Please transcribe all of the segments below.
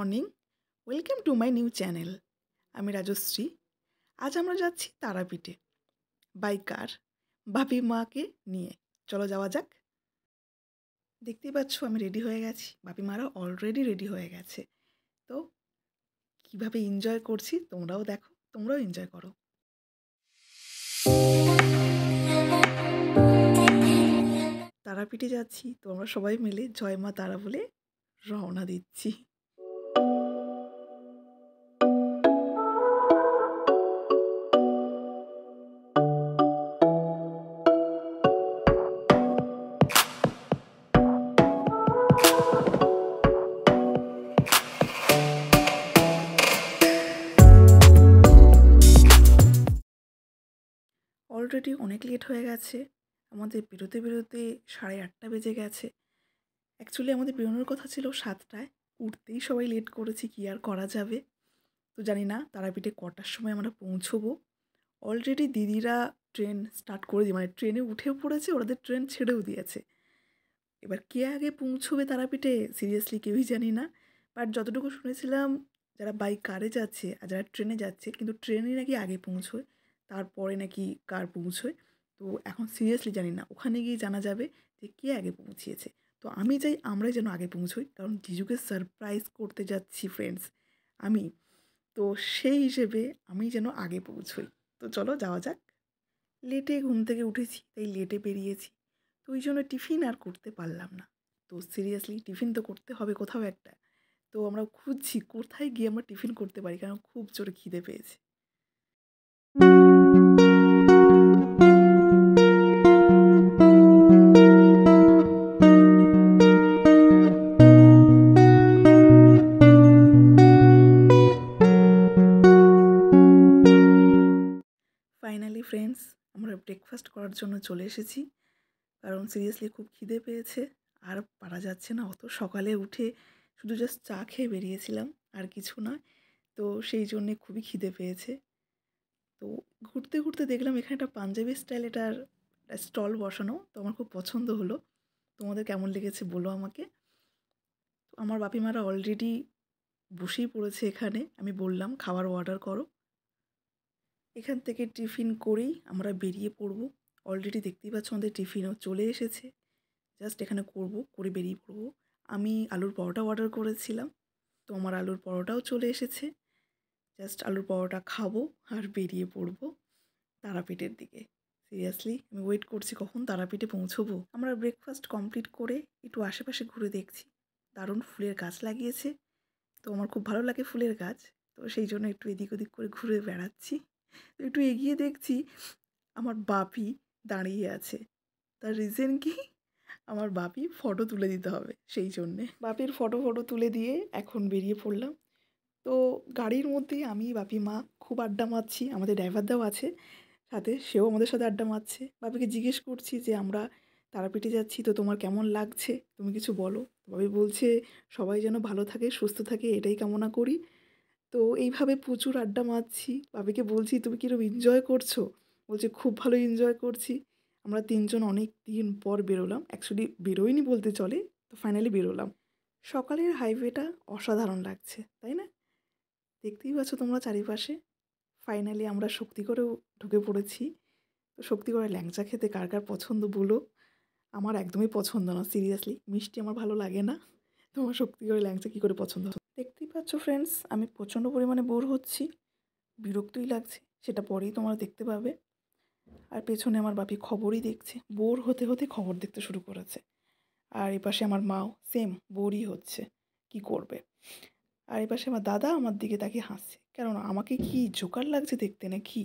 Morning, welcome to my new channel. আমি রাজশ্রী। আজ আমরা যাচ্ছি তারাপীঠে বাই কার, বাপি মাকে নিয়ে। চলো যাওয়া যাক। দেখতেই পাচ্ছ আমি রেডি হয়ে গেছি, বাপি মারা অলরেডি রেডি হয়ে গেছে। তো কিভাবে এনজয় করছি তোমরাও দেখো, তোমরাও এনজয় করো। তারাপীঠে যাচ্ছি, তো আমরা সবাই মিলে জয় মা তারা বলে রওনা দিচ্ছি। অলরেডি অনেক লেট হয়ে গেছে, আমাদের বেরোতে বেরোতে 8:30 বেজে গেছে। অ্যাকচুয়ালি আমাদের বেরোনোর কথা ছিল 7টায়, উঠতেই সবাই লেট করেছি, কি আর করা যাবে। তো জানি না তারাপীঠে কটার সময় আমরা পৌঁছবো। অলরেডি দিদিরা ট্রেন স্টার্ট করে দিয়ে মানে ট্রেনে উঠেও পড়েছে, ওদের ট্রেন ছেড়েও দিয়েছে। এবার কে আগে পৌঁছবে তারাপীঠে সিরিয়াসলি কেউই জানি না। বাট যতটুকু শুনেছিলাম যারা বাই কারে যাচ্ছে আর যারা ট্রেনে যাচ্ছে, কিন্তু ট্রেনে নাকি আগে পৌঁছয়, তারপরে নাকি কার পৌঁছয়। তো এখন সিরিয়াসলি জানি না, ওখানে গিয়ে জানা যাবে যে কে আগে পৌঁছিয়েছে। তো আমি চাই আমরাই যেন আগে পৌঁছই, কারণ জিজুকে সারপ্রাইজ করতে যাচ্ছি ফ্রেন্ডস আমি। তো সেই হিসেবে আমি যেন আগে পৌঁছই। তো চলো যাওয়া যাক। লেটে ঘুম থেকে উঠেছি, তাই লেটে বেরিয়েছি। তো ওই জন্য টিফিন আর করতে পারলাম না। তো সিরিয়াসলি টিফিন তো করতে হবে কোথাও একটা। তো আমরা খুঁজছি কোথায় গিয়ে আমরা টিফিন করতে পারি, কারণ খুব জোরে খিদে পেয়েছে। ফাইনালি ফ্রেন্ডস, আমরা ব্রেকফাস্ট করার জন্য চলে এসেছি, কারণ সিরিয়াসলি খুব খিদে পেয়েছে। আর পারা যাচ্ছে না, অত সকালে উঠে শুধু জাস্ট চা খেয়ে বেরিয়েছিলাম, আর কিছু নয়। তো সেই জন্যে খুবই খিদে পেয়েছে। তো ঘুরতে ঘুরতে দেখলাম এখানে একটা পাঞ্জাবি স্টাইল এটার স্টল বসানো, তো আমার খুব পছন্দ হলো। তোমাদের কেমন লেগেছে বলো আমাকে। তো আমার বাপিমারা অলরেডি বসেই পড়েছে এখানে, আমি বললাম খাবার অর্ডার করো। এখান থেকে টিফিন করেই আমরা বেরিয়ে পড়ব। অলরেডি দেখতেই পাচ্ছ আমাদের টিফিনও চলে এসেছে, জাস্ট এখানে করে বেরিয়ে পড়ব। আমি আলুর পরোটা অর্ডার করেছিলাম, তো আমার আলুর পরোটাও চলে এসেছে। জাস্ট আলুর পরোটা খাবো আর বেরিয়ে পড়ব তারাপীঠের দিকে। সিরিয়াসলি আমি ওয়েট করছি কখন তারাপীঠে পৌঁছবো। আমরা ব্রেকফাস্ট কমপ্লিট করে একটু আশেপাশে ঘুরে দেখছি, দারুণ ফুলের গাছ লাগিয়েছে। তো আমার খুব ভালো লাগে ফুলের গাছ, তো সেই জন্য একটু এদিক ওদিক করে ঘুরে বেড়াচ্ছি। তো একটু এগিয়ে দেখছি আমার বাপি দাঁড়িয়ে আছে। তার রিজন কি, আমার বাপি ফটো তুলে দিতে হবে, সেই জন্যে বাপির ফটো তুলে দিয়ে এখন বেরিয়ে পড়লাম। তো গাড়ির মধ্যেই আমি বাপি মা খুব আড্ডা মারছি, আমাদের ড্রাইভারদাও আছে সাথে, সেও আমাদের সাথে আড্ডা মারছে। বাপিকে জিজ্ঞেস করছি যে আমরা তারাপীঠে যাচ্ছি, তো তোমার কেমন লাগছে, তুমি কিছু বলো। বাপি বলছে সবাই যেন ভালো থাকে সুস্থ থাকে, এটাই কামনা করি। তো এইভাবে প্রচুর আড্ডা মারছি, বাপিকে বলছি তুমি কীরকম এনজয় করছো। বলছে খুব ভালো এনজয় করছি। আমরা তিনজন অনেক দিন পর বেরোলাম, অ্যাকচুয়ালি বেরোয়নি বলতে চলে, তো ফাইনালি বেরোলাম। সকালের হাইওয়েটা অসাধারণ লাগছে, তাই না? দেখতেই পাচ্ছ তোমরা চারিপাশে। ফাইনালি আমরা শক্তিগড়েও ঢুকে পড়েছি। তো শক্তিগড়ে ল্যাংচা খেতে কার কার পছন্দ বলো। আমার একদমই পছন্দ না, সিরিয়াসলি মিষ্টি আমার ভালো লাগে না। তোমার শক্তিগড়ে ল্যাংচা কী করে পছন্দ? দেখতেই পাচ্ছ ফ্রেন্ডস, আমি প্রচণ্ড পরিমাণে বোর হচ্ছি, বিরক্তই লাগছে, সেটা পরেই তোমরা দেখতে পাবে। আর পেছনে আমার বাপি খবরই দেখছে, বোর হতে হতে খবর দেখতে শুরু করেছে। আর এপাশে আমার মাও সেম বোরই হচ্ছে, কি করবে। আর এপাশে আমার দাদা আমার দিকে তাকিয়ে হাসছে, কেননা আমাকে কি জোকার লাগছে দেখতে নাকি।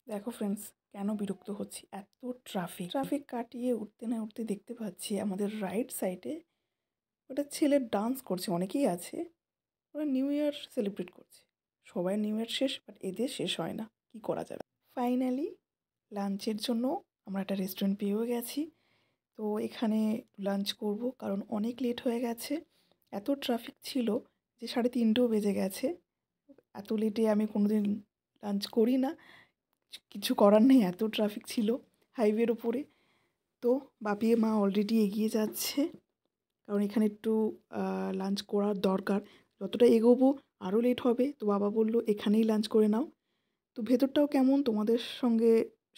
দেখো ফ্রেন্ডস, কেন বিরক্ত হচ্ছি, এত ট্রাফিক কাটিয়ে উঠতে না উঠতে দেখতে পাচ্ছি আমাদের রাইট সাইডে ওটা ছেলে ডান্স করছে, অনেকেই আছে, ওরা নিউ ইয়ার সেলিব্রেট করছে। সবাই নিউ ইয়ার শেষ, বাট এদের শেষ হয় না, কি করা যাবে। ফাইনালি লাঞ্চের জন্য আমরা একটা রেস্টুরেন্ট পেয়েও গেছি। তো এখানে লাঞ্চ করব, কারণ অনেক লেট হয়ে গেছে, এত ট্রাফিক ছিল যে 3:30ও বেজে গেছে। এত লেটে আমি কোনোদিন লাঞ্চ করি না, কিছু করার নেই, এত ট্রাফিক ছিল হাইওয়ের ওপরে। তো তো বাপি মা অলরেডি এগিয়ে যাচ্ছে, কারণ এখানে একটু লাঞ্চ করার দরকার। যতটা এগোবো আরও লেট হবে, তো বাবা বলল এখানেই লাঞ্চ করে নাও। তো ভেতরটাও কেমন তোমাদের সঙ্গে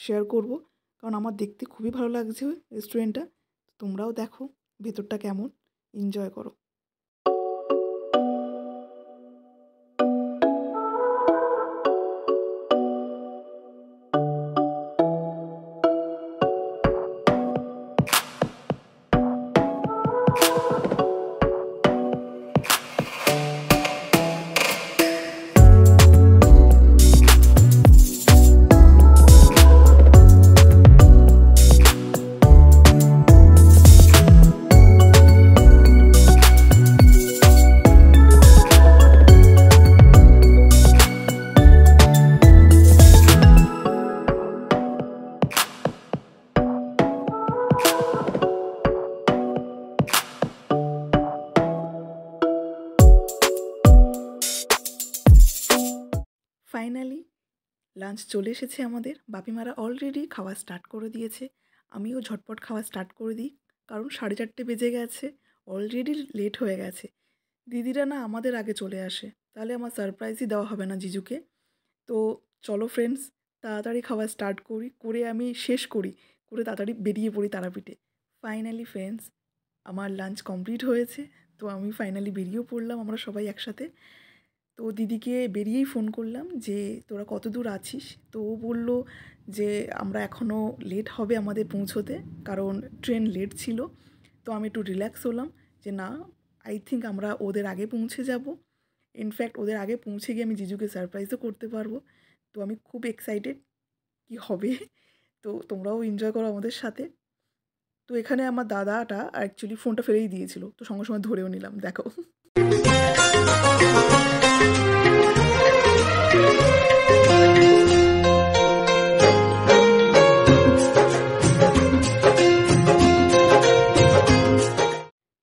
শেয়ার করব, কারণ আমার দেখতে খুবই ভালো লাগছে রেস্টুরেন্টটা। তোমরাও দেখো ভেতরটা কেমন, এনজয় করো। ফাইনালি লাঞ্চ চলে এসেছে আমাদের। বাপিমারা অলরেডি খাওয়া স্টার্ট করে দিয়েছে, আমিও ঝটপট খাওয়া স্টার্ট করে দিই, কারণ 4:30 বেজে গেছে, অলরেডি লেট হয়ে গেছে। দিদিরা না আমাদের আগে চলে আসে, তাহলে আমার সারপ্রাইজই দেওয়া হবে না জিজুকে। তো চলো ফ্রেন্ডস, তাড়াতাড়ি খাওয়া স্টার্ট করি, করে আমি শেষ করি, করে তাড়াতাড়ি বেরিয়ে পড়ি তারাপীঠে। ফাইনালি ফ্রেন্ডস, আমার লাঞ্চ কমপ্লিট হয়েছে, তো আমি ফাইনালি বেরিয়েও পড়লাম আমরা সবাই একসাথে। তো দিদিকে বেরিয়েই ফোন করলাম যে তোরা কত দূর আছিস। তো ও বললো যে আমরা এখনও লেট হবে আমাদের পৌঁছোতে, কারণ ট্রেন লেট ছিল। তো আমি একটু রিল্যাক্স হলাম যে না, আই থিঙ্ক আমরা ওদের আগে পৌঁছে যাব। ইনফ্যাক্ট ওদের আগে পৌঁছে গিয়ে আমি জিজুকে সারপ্রাইজও করতে পারবো। তো আমি খুব এক্সাইটেড কি হবে। তো তোমরাও এনজয় করো আমাদের সাথে। তো এখানে আমার দাদাটা অ্যাকচুয়ালি ফোনটা ফেলেই দিয়েছিল, তো সঙ্গে সঙ্গে ধরেও নিলাম, দেখো।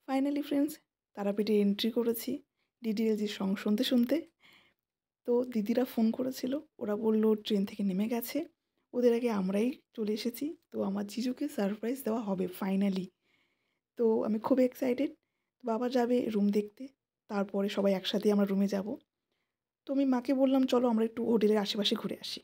ফাইনালি ফ্রেন্ডস, তারাপীঠে এন্ট্রি করেছি ডিডিএলজির সং শুনতে শুনতে। তো দিদিরা ফোন করেছিল, ওরা বললো ট্রেন থেকে নেমে গেছে, ওদের আগে আমরাই চলে এসেছি। তো আমার জিজুকে সারপ্রাইজ দেওয়া হবে ফাইনালি। তো আমি খুব এক্সাইটেড। বাবা যাবে রুম দেখতে, তারপরে সবাই একসাথে আমরা রুমে যাব। তো আমি মাকে বললাম চলো আমরা একটু হোটেলের আশেপাশে ঘুরে আসি।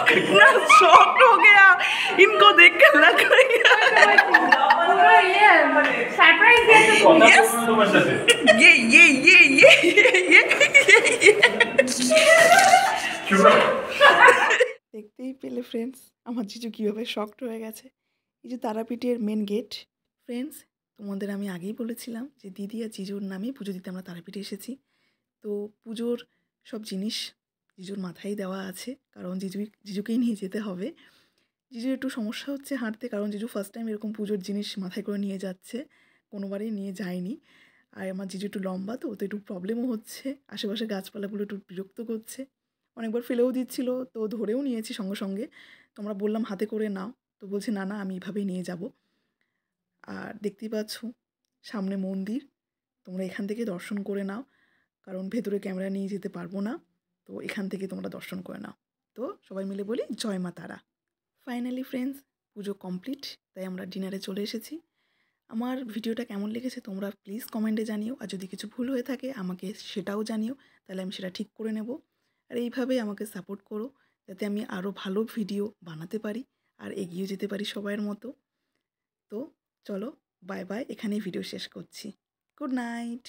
कितना शॉक्ड हो गया इनको देख कर लग रही है দেখতেই পেলে ফ্রেন্ডস আমার জিজু কীভাবে শকড হয়ে গেছে। এই যে তারাপীঠের মেন গেট। ফ্রেন্ডস, তোমাদের আমি আগেই বলেছিলাম যে দিদি আর জিজুর নামে পুজো দিতে আমরা তারাপীঠে এসেছি। তো পুজোর সব জিনিস জিজুর মাথায় দেওয়া আছে, কারণ জিজুকেই নিয়ে যেতে হবে। জিজুর একটু সমস্যা হচ্ছে হাঁটতে, কারণ জিজু ফার্স্ট টাইম এরকম পুজোর জিনিস মাথায় করে নিয়ে যাচ্ছে, কোনোবারই নিয়ে যায়নি। আর আমার জিজু একটু লম্বা, তো ওতে একটু প্রবলেমও হচ্ছে, আশেপাশে গাছপালাগুলো একটু বিরক্ত করছে, অনেকবার ফেলেও দিচ্ছিল, তো ধরেও নিয়েছি সঙ্গে সঙ্গে। তো আমরা বললাম হাতে করে নাও, তো বলছে না না আমি এভাবেই নিয়ে যাব। আর দেখতেই পাচ্ছ সামনে মন্দির, তোমরা এখান থেকে দর্শন করে নাও, কারণ ভেতরে ক্যামেরা নিয়ে যেতে পারবো না, তো এখান থেকে তোমরা দর্শন করে নাও। তো সবাই মিলে বলি জয় মা তারা। ফাইনালি ফ্রেন্ডস, পুজো কমপ্লিট, তাই আমরা ডিনারে চলে এসেছি। আমার ভিডিওটা কেমন লেগেছে তোমরা প্লিজ কমেন্টে জানিও, আর যদি কিছু ভুল হয়ে থাকে আমাকে সেটাও জানিও, তাহলে আমি সেটা ঠিক করে নেব। আর এইভাবেই আমাকে সাপোর্ট করো, যাতে আমি আরও ভালো ভিডিও বানাতে পারি আর এগিয়ে যেতে পারি সবার মতো। তো চলো বাই বাই, এখানেই ভিডিও শেষ করছি। Good night.